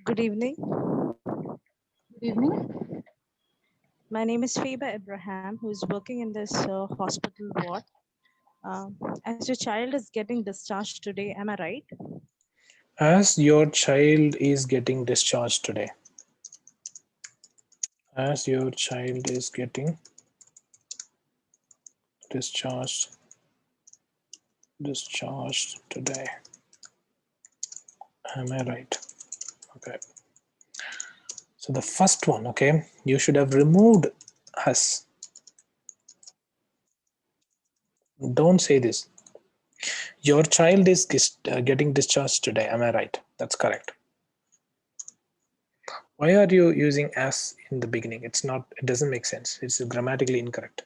Good evening. Good evening. My name is Feba Abraham, who is working in this hospital ward. As your child is getting discharged today, am I right? As your child is getting discharged today. As your child is getting discharged today. Am I right? Okay. So the first one, okay, you should have removed has. Don't say this. Your child is getting discharged today. Am I right? That's correct. Why are you using as in the beginning? It's not, it doesn't make sense. It's grammatically incorrect.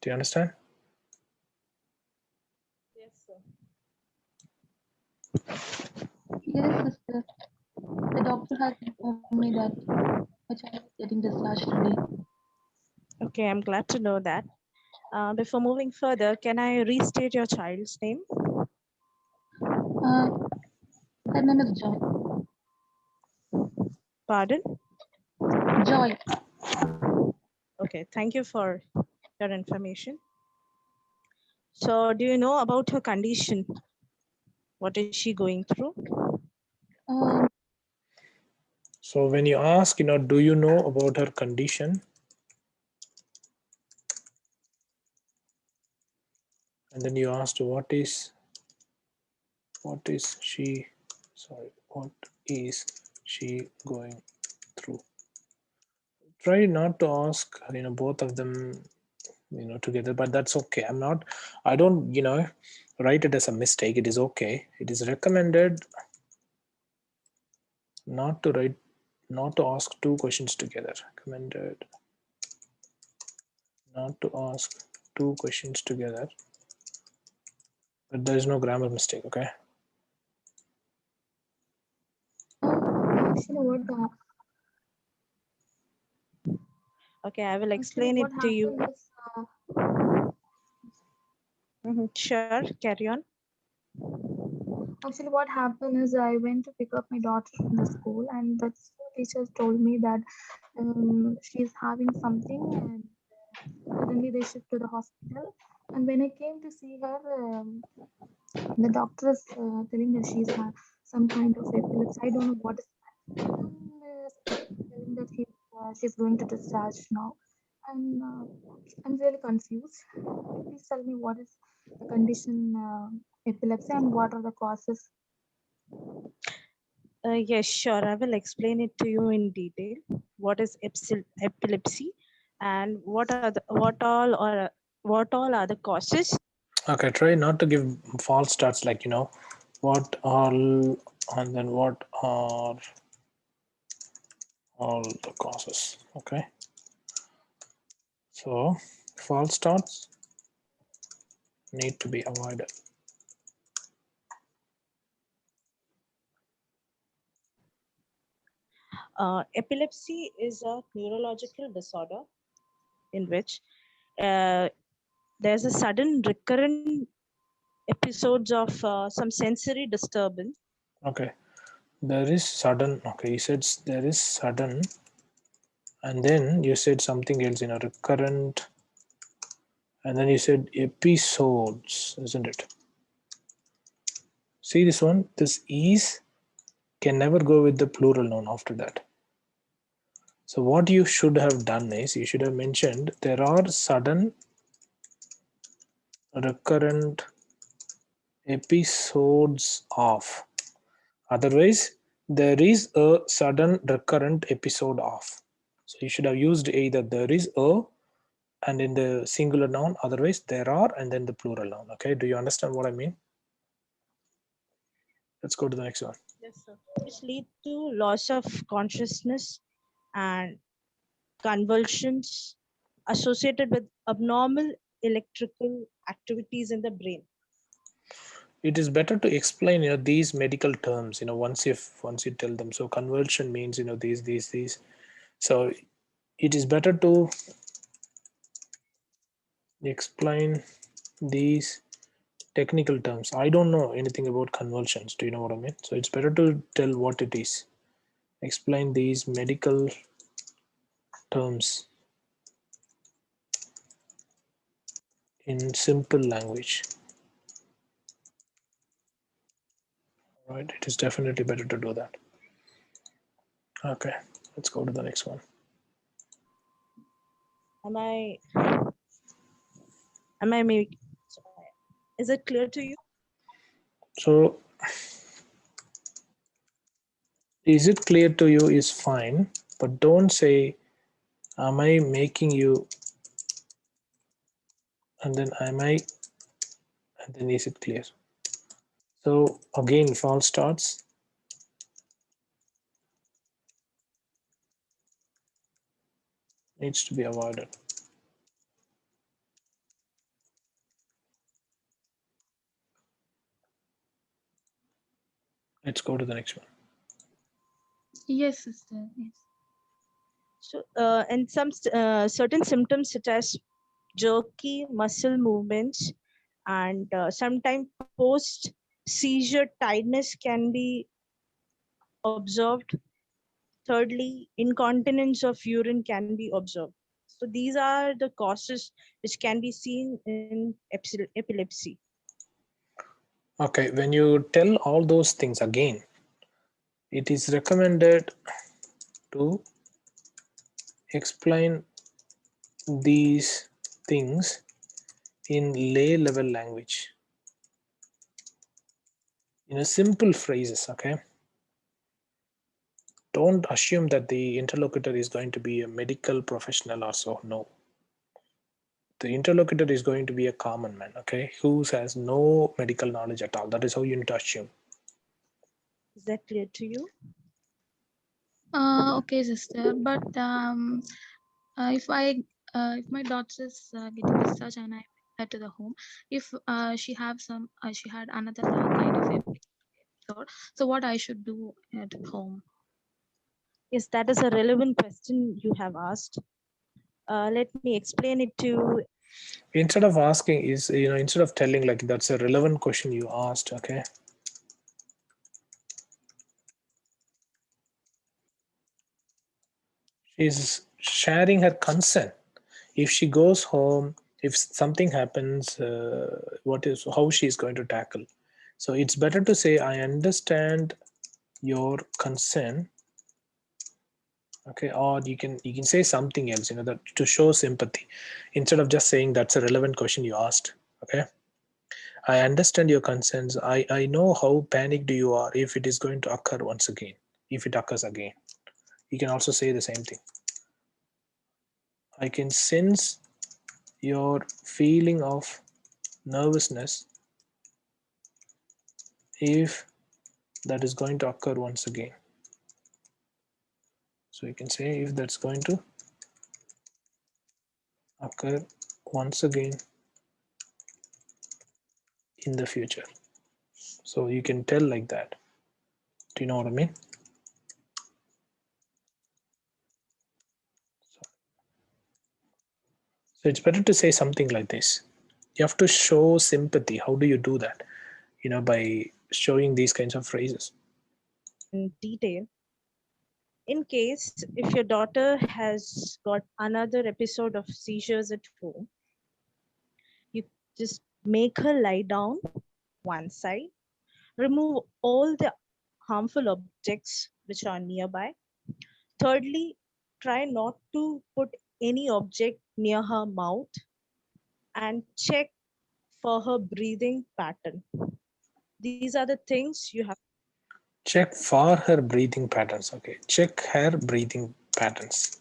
Do you understand? Yes, sir. Yes, sister. The doctor has informed me that my child is getting discharged today. Okay, I'm glad to know that. Before moving further, can I restate your child's name? Uh, her name is Joy. Pardon? Joy. Okay, thank you for your information. So, do you know about her condition? What is she going through? Um, So when you ask, do you know about her condition? And then you asked what is she going through? Try not to ask, both of them, together, but that's okay. I don't, write it as a mistake. It is okay. It is recommended not to ask two questions together. Recommended not to ask two questions together, but there is no grammar mistake. Okay. actually, Okay, I will actually explain what it to you. happened is, Sure, carry on. actually what happened is I went to pick up my daughter from the school, and the school teachers told me that she's having something, and suddenly they shift to the hospital. And when I came to see her, the doctor is telling that she's had some kind of epilepsy. I don't know what is that. And telling that she's going to discharge now. And I'm really confused. Could you please tell me what is the condition epilepsy and what are the causes? Yes, sure. I will explain it to you in detail. What is epilepsy, and what all are the causes? Okay, try not to give false starts like, what all, and then what are all the causes. Okay. So false starts need to be avoided. Epilepsy is a neurological disorder in which uh, there's a sudden recurrent episodes of some sensory disturbance. Okay. There is sudden, okay, you said there is sudden, and then you said something else, recurrent, and then you said episodes, isn't it? See this one, this is can never go with the plural noun after that. So what you should have done is you should have mentioned there are sudden recurrent episodes of. Otherwise, there is a sudden recurrent episode of. So you should have used either there is a and in the singular noun, otherwise there are and then the plural noun. Okay, do you understand what I mean? Let's go to the next one. Yes, sir. Which lead to loss of consciousness and convulsions associated with abnormal electrical activities in the brain. It is better to explain these medical terms once you tell them. So convulsion means these. So it is better to explain these technical terms. I don't know anything about convulsions. Do you know what I mean? So it's better to tell what it is. Explain these medical terms in simple language. Right? It is definitely better to do that. Okay, let's go to the next one. Am I making? Is it clear to you? So, is it clear to you is fine, but don't say, am I making you, and then am I, and then is it clear? So again, false starts. Needs to be avoided. Let's go to the next one. Yes, sister. Yes. So, and some certain symptoms such as jerky muscle movements and sometimes post seizure tiredness can be observed. Thirdly, incontinence of urine can be observed. So these are the causes which can be seen in epilepsy. Okay, when you tell all those things again, it is recommended to explain these things in lay level language, in a simple phrases. Okay, don't assume that the interlocutor is going to be a medical professional or so. No, the interlocutor is going to be a common man, okay, who has no medical knowledge at all. That is how you need to assume. Is that clear to you? Okay, sister. But if if my daughter is getting discharged and I bring her to the home, if she had another kind of episode, so what I should do at home? Yes, that is a relevant question you have asked. Let me explain it to. Instead of asking is, instead of telling like that's a relevant question you asked, okay, she's sharing her concern. If she goes home, if something happens, what is how she's going to tackle. So it's better to say, I understand your concern, okay, or you can say something else, that to show sympathy, instead of just saying that's a relevant question you asked. Okay, I understand your concerns. I know how panicked you are if it is going to occur once again, if it occurs again. You can also say the same thing. I can sense your feeling of nervousness if that is going to occur once again. So you can say if that's going to occur once again in the future. So you can tell like that. Do you know what I mean? So it's better to say something like this. You have to show sympathy. How do you do that? By showing these kinds of phrases. In detail. In case if your daughter has got another episode of seizures at home, you just make her lie down one side, remove all the harmful objects which are nearby. Thirdly, try not to put any object near her mouth and check for her breathing pattern. These are the things you have. Check for her breathing patterns. Okay, check her breathing patterns.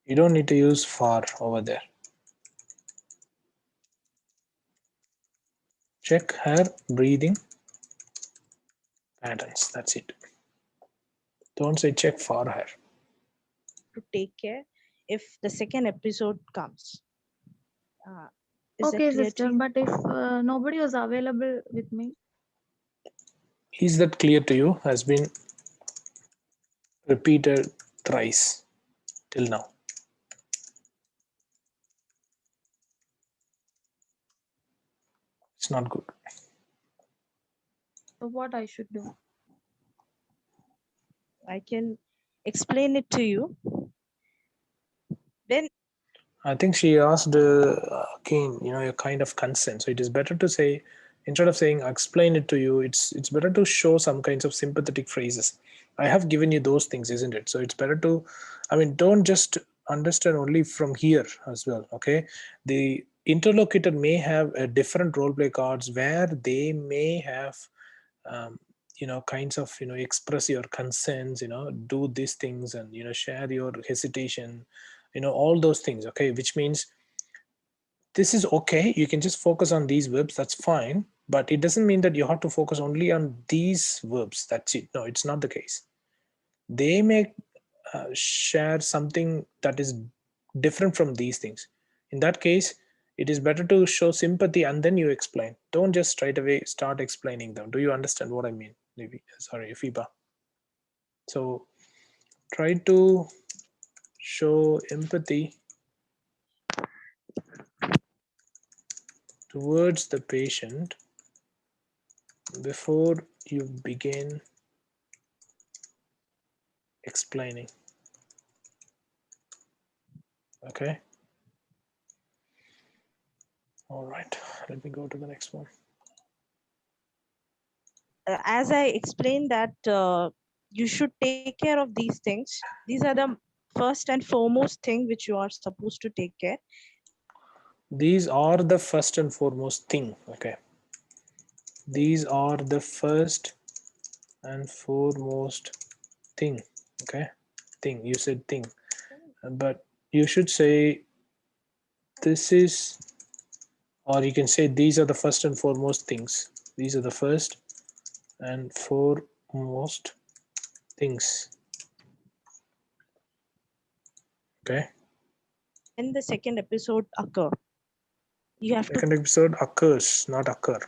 You don't need to use for over there. Check her breathing patterns. That's it. Don't say check for her. to take care if the second episode comes. Uh, is that Okay, clear to sister. you? But if nobody was available with me, Is that clear to you? Has been repeated thrice till now. It's not good. So what I should do? I can explain it to you. Then I think she asked again, a kind of consent. So it is better to say, instead of saying explain it to you, it's better to show some kinds of sympathetic phrases. I have given you those things, isn't it? So it's better to, I mean, don't just understand only from here as well. Okay, the interlocutor may have a different role play cards where they may have um, kinds of express your concerns, do these things, and share your hesitation, all those things. Okay, which means this is okay, you can just focus on these verbs, that's fine, but it doesn't mean that you have to focus only on these verbs, that's it. No, it's not the case. They may share something that is different from these things. In that case, it is better to show sympathy and then you explain. Don't just straight away start explaining them. Do you understand what I mean? Maybe, sorry, Fiba. So try to show empathy towards the patient before you begin explaining. Okay. All right. Let me go to the next one. as I explained that you should take care of these things. These are the first and foremost thing which you are supposed to take care. These are the first and foremost thing. Okay. These are the first and foremost thing. Okay. Thing. You said thing. But you should say this is, or you can say these are the first and foremost things. These are the first and foremost things. Okay. When the second episode occur, you have to Second episode occurs, not occur.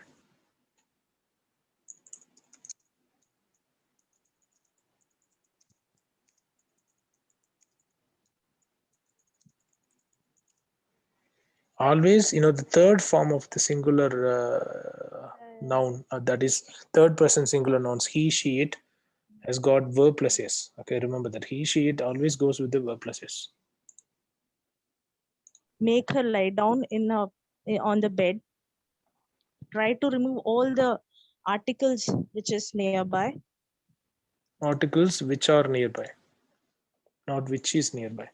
Always, the third form of the singular noun, that is third person singular nouns, he, she, it, has got verb plus s. Okay, remember that he, she, it always goes with the verb plus s. make her lie down on the bed. Try to remove all the articles which is nearby. Articles which are nearby, not which is nearby.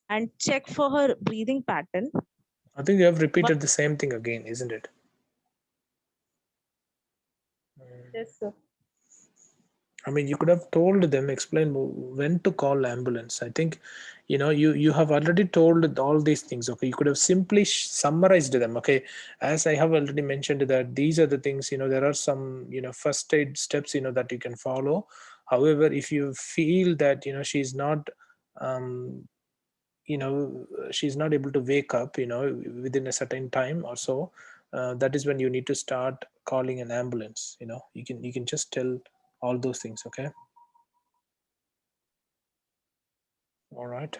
And check for her breathing pattern. I think you have repeated the same thing again, isn't it? Yes, sir. I mean, you could have told them, explain when to call ambulance. I think, you have already told all these things. Okay, you could have simply summarized them. Okay, as I have already mentioned that these are the things. There are some first aid steps that you can follow. However, if you feel that she's not um, she's not able to wake up within a certain time or so, that is when you need to start calling an ambulance. You can just tell all those things. Okay. All right.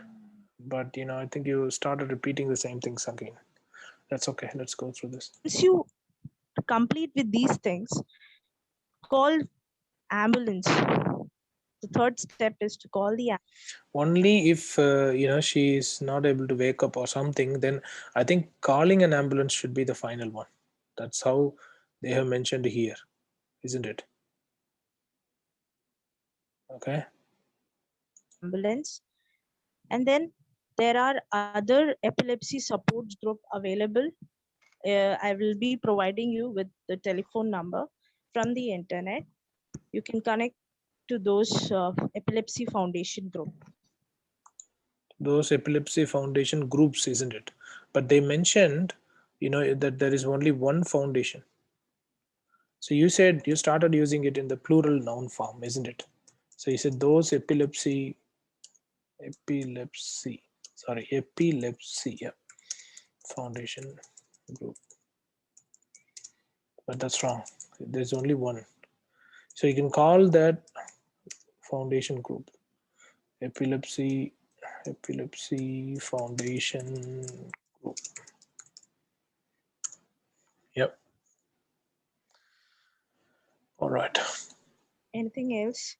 But I think you started repeating the same things again. That's okay, let's go through this. Once you complete with these things, call ambulance. The third step is to call the Only if she is not able to wake up or something, then I think calling an ambulance should be the final one. That's how they have mentioned here, isn't it? Okay. ambulance. And then there are other epilepsy support group available. I will be providing you with the telephone number from the internet. You can connect to those epilepsy foundation group. Those epilepsy foundation groups, isn't it? But they mentioned that there is only one foundation. So you said you started using it in the plural noun form, isn't it? So you said those epilepsy, yeah, foundation group. But that's wrong. There's only one. So you can call that foundation group epilepsy foundation group. Yep. All right. Anything else?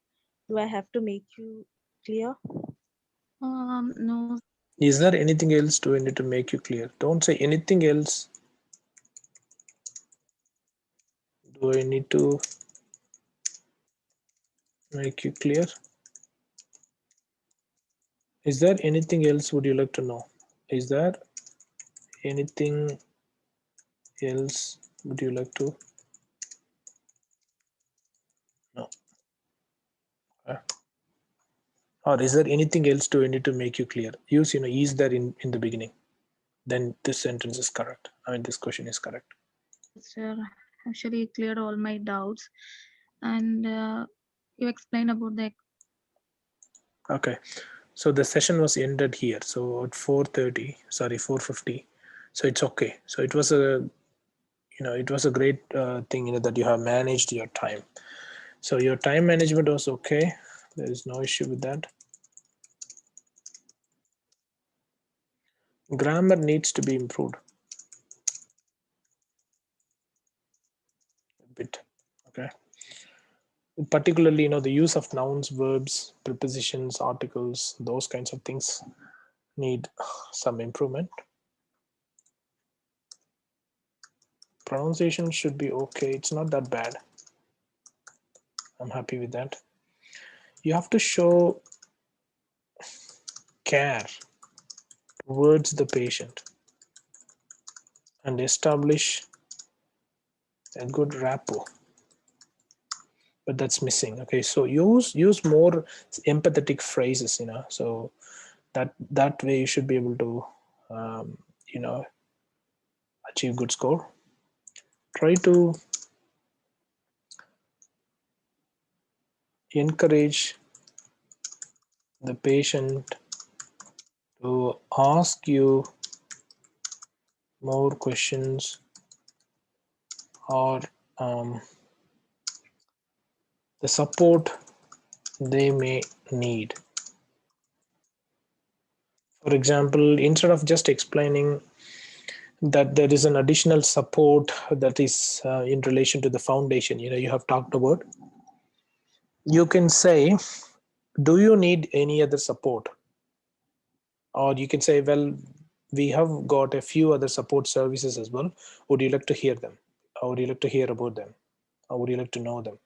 Do I have to make you clear? No. Is there anything else do I need to make you clear? Don't say anything else. Do I need to make you clear? Is there anything else would you like to know? Is there anything else would you like to know? Okay. Or is there anything else do I need to make you clear? Use, is there in the beginning. Then this sentence is correct. I mean, this question is correct. Sir, actually cleared all my doubts, and you explained about the. Okay. So the session was ended here. So at 4:30, sorry, 4:50. So it's okay. So it was a great thing, that you have managed your time. So your time management was okay. There is no issue with that. Grammar needs to be improved a bit. Okay. Particularly, the use of nouns, verbs, prepositions, articles, those kinds of things need some improvement. Pronunciation should be okay. It's not that bad. I'm happy with that. You have to show care towards the patient and establish a good rapport, but that's missing. Okay, so use more empathetic phrases, so that way you should be able to achieve good score. Try to encourage the patient to ask you more questions, or the support they may need. For example, instead of just explaining that there is an additional support that is in relation to the foundation, you have talked about, you can say, do you need any other support? Or you can say, well, we have got a few other support services as well. Would you like to hear them? Or would you like to hear about them? Or would you like to know them?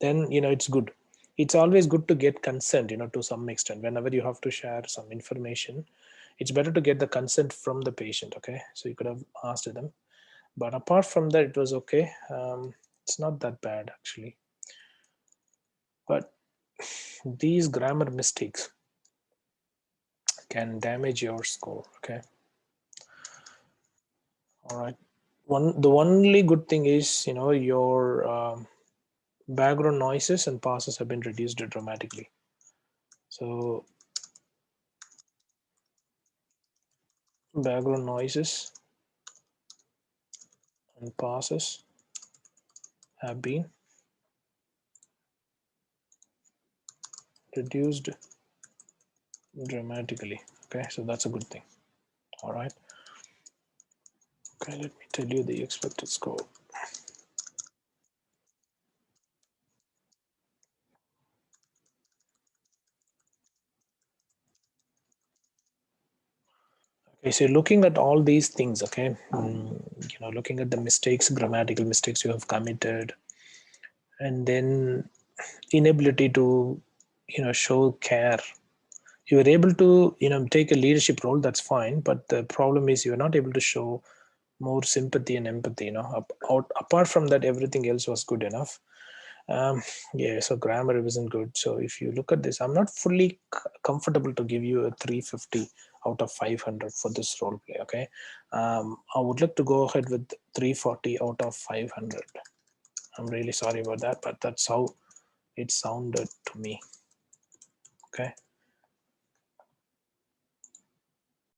Then, it's good. It's always good to get consent, to some extent. Whenever you have to share some information, it's better to get the consent from the patient. Okay, so you could have asked them. But apart from that, it was okay. It's not that bad, actually. But these grammar mistakes can damage your score. Okay. All right. The only good thing is, your background noises and pauses have been reduced dramatically. So background noises and pauses have been reduced dramatically. Okay, so that's a good thing. All right. Okay, let me tell you the expected score. Okay, so looking at all these things, okay, looking at the mistakes, grammatical mistakes you have committed, and then inability to, show care. You were able to, take a leadership role, that's fine, but the problem is you're not able to show more sympathy and empathy. Apart from that, everything else was good enough. Yeah, so grammar wasn't good. So if you look at this, I'm not fully comfortable to give you a 350 out of 500 for this role play. Okay, I would like to go ahead with 340 out of 500. I'm really sorry about that, but that's how it sounded to me. Okay.